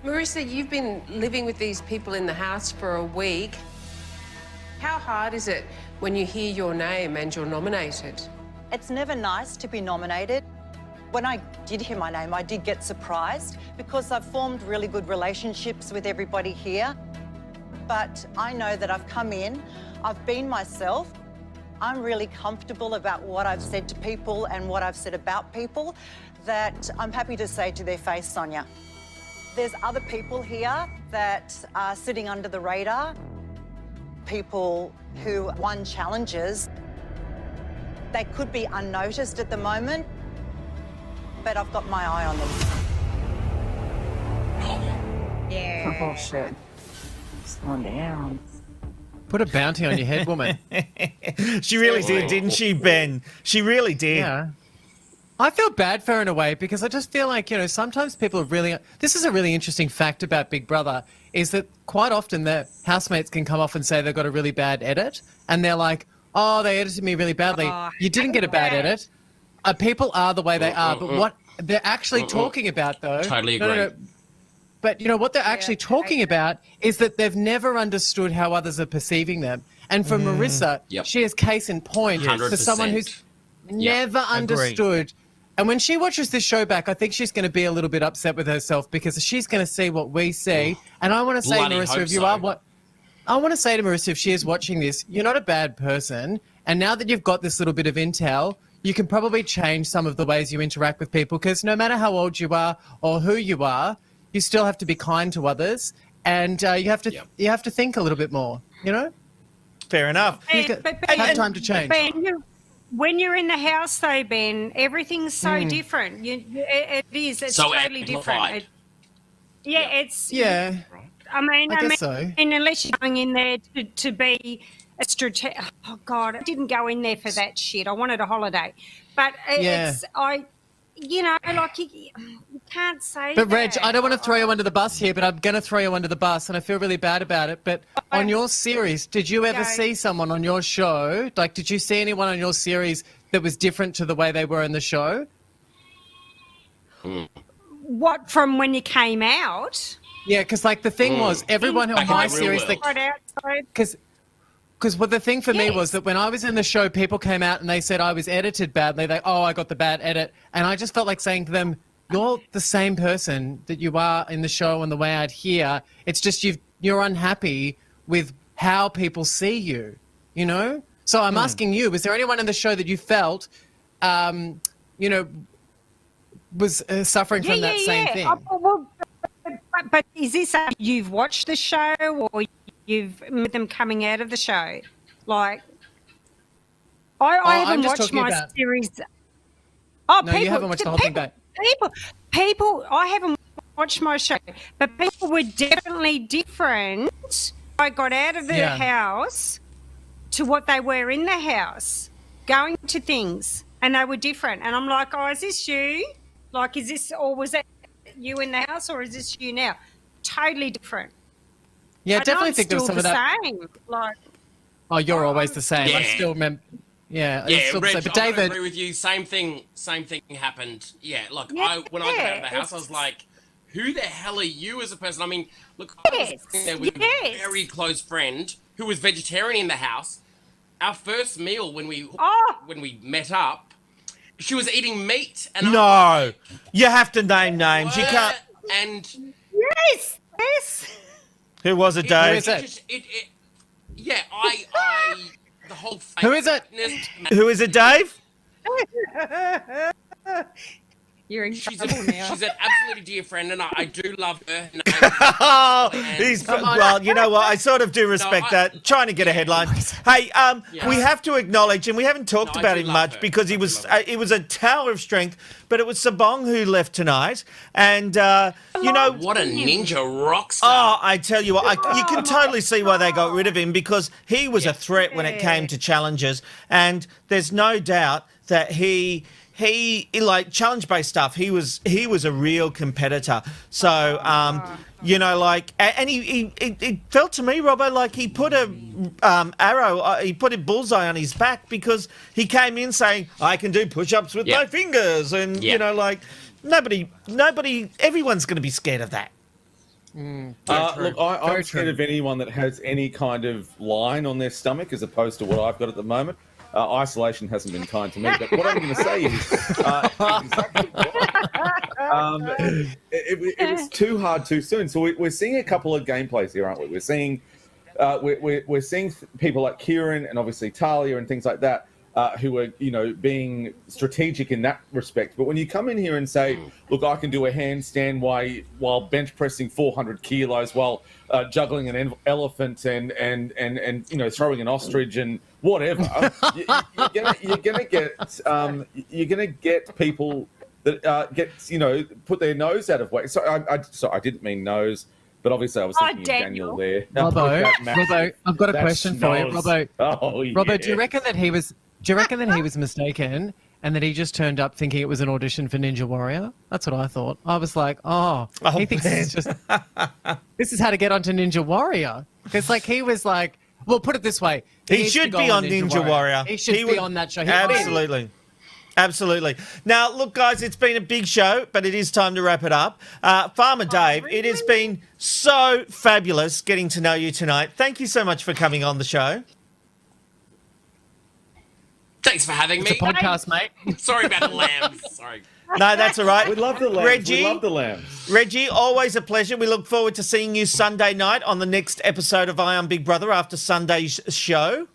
Marissa, you've been living with these people in the house for a week. How hard is it when you hear your name and you're nominated? It's never nice to be nominated. When I did hear my name, I did get surprised because I've formed really good relationships with everybody here. But I know that I've come in, I've been myself, I'm really comfortable about what I've said to people and what I've said about people that I'm happy to say to their face, Sonia. There's other people here that are sitting under the radar, people who won challenges. They could be unnoticed at the moment, but I've got my eye on them. Yeah. Oh, shit. Slow down. Put a bounty on your head, woman. She really did, didn't she, Ben? She really did. Yeah. I feel bad for her in a way because I just feel like, you know, sometimes people are really... This is a really interesting fact about Big Brother, is that quite often the housemates can come off and say they've got a really bad edit, and they're like, oh, they edited me really badly. You didn't get a bad edit. People are the way they are, but what they're actually talking about, though... Totally agree. But, you know, what they're actually talking about is that they've never understood how others are perceiving them. And for Marissa, she is case in point for someone who's never understood. And when she watches this show back, I think she's going to be a little bit upset with herself because she's going to see what we see. And I want to say, Marissa, if you are I want to say to Marissa, if she is watching this, you're not a bad person. And now that you've got this little bit of intel, you can probably change some of the ways you interact with people, because no matter how old you are or who you are, you still have to be kind to others, and you have to think a little bit more, you know? Fair enough. Have time to change. Ben, when you're in the house, though, Ben, everything's so different. It is. It's So totally different. Yeah. I mean, guess so. And unless you're going in there to be a strategic. Oh God, I didn't go in there for that shit. I wanted a holiday, but you know, like you can't say. But that. Reg, I don't want to throw you under the bus here, but I'm going to throw you under the bus, and I feel really bad about it. But on your series, did you ever see someone on your show? Like, did you see anyone on your series that was different to the way they were in the show? What, from when you came out? Yeah, because like the thing was, everyone on my series, because what the thing for me was that when I was in the show, people came out and they said I was edited badly. I got the bad edit, and I just felt like saying to them, "You're the same person that you are in the show and the way out here. It's just you're unhappy with how people see you, you know." So I'm asking you: was there anyone in the show that you felt, you know, was suffering from that same thing? But is this you've watched the show, or you've met them coming out of the show? Like, I haven't watched my series. Oh, no, you haven't watched the whole thing back. People, I haven't watched my show, but people were definitely different. I got out of the house to what they were in the house, going to things, and they were different. And I'm like, oh, is this you? Like, is this, or was that you in the house, or is this you now? Totally different. Yeah, and definitely I'm think there was some of still that. the same. Like, oh, you're always the same. Yeah. I still remember. Yeah, Yeah, still the Reg, same. But I David, agree with you. Same thing happened. Yeah, look, when I got out of the house, I was like, who the hell are you as a person? I mean, look, I was sitting there with a very close friend who was vegetarian in the house. Our first meal when we met up, she was eating meat. And you have to name names. You can't. And yes. Who was it, Dave? The whole Who is it? Who is it, Dave? You're in trouble now. She's an absolutely dear friend, and I do love her. Well, you know what? I sort of do respect that. Trying to get a headline. Hey, we have to acknowledge, and we haven't talked about him much because he was it was a tower of strength, but it was Sabong who left tonight, and you know what a ninja rock star. Oh, I tell you what, you can totally see why they got rid of him, because he was a threat when it came to challenges, and there's no doubt that he like challenge-based stuff. He was a real competitor. So you know, like, and it felt to me, Robbo, like he put a arrow, he put a bullseye on his back, because he came in saying, "I can do push-ups with my fingers," and you know, like nobody, everyone's going to be scared of that. Look, I'm scared of anyone that has any kind of line on their stomach, as opposed to what I've got at the moment. Isolation hasn't been kind to me, but what I'm going to say is it was too hard too soon. So we're seeing a couple of gameplays here, aren't we? We're seeing we're seeing people like Kieran and obviously Talia and things like that, who are, being strategic in that respect. But when you come in here and say, look, I can do a handstand while bench pressing 400 kilos, while juggling an elephant and throwing an ostrich and whatever, you're gonna get people that put their nose out of whack. So I didn't mean nose. But obviously, I was thinking of Daniel there. Robbo, I've got a question for you, Robbo. Oh, yeah. Robbo, do you reckon that he was mistaken and that he just turned up thinking it was an audition for Ninja Warrior? That's what I thought. I was like, he thinks this is this is how to get onto Ninja Warrior. Because he was like, well, put it this way, he should be on Ninja Warrior. He should be on that show. Absolutely. Absolutely. Now, look, guys, it's been a big show, but it is time to wrap it up. Farmer Dave, it has been so fabulous getting to know you tonight. Thank you so much for coming on the show. Thanks for having me. It's a podcast, mate. Sorry about the lambs. Sorry. No, that's all right. We love the lambs. Reggie, we love the lambs. Reggie, always a pleasure. We look forward to seeing you Sunday night on the next episode of I Am Big Brother after Sunday's show.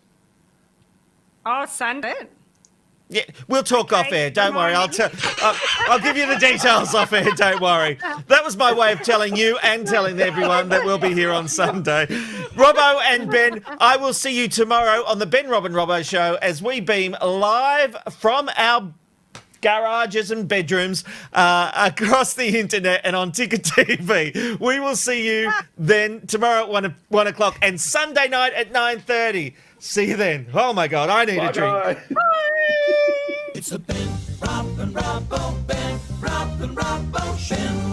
Oh, Sunday. Yeah, we'll talk off air. Don't worry. I'll give you the details off air. Don't worry. That was my way of telling you and telling everyone that we'll be here on Sunday. Robbo and Ben, I will see you tomorrow on the Ben, Rob and Robbo show as we beam live from our garages and bedrooms across the internet and on Ticket TV. We will see you then tomorrow at 1 o'clock and Sunday night at 9:30. See you then. Oh my God, I need a drink. It's the Ben, Rob and Robbo, Ben, Rob and Robbo show.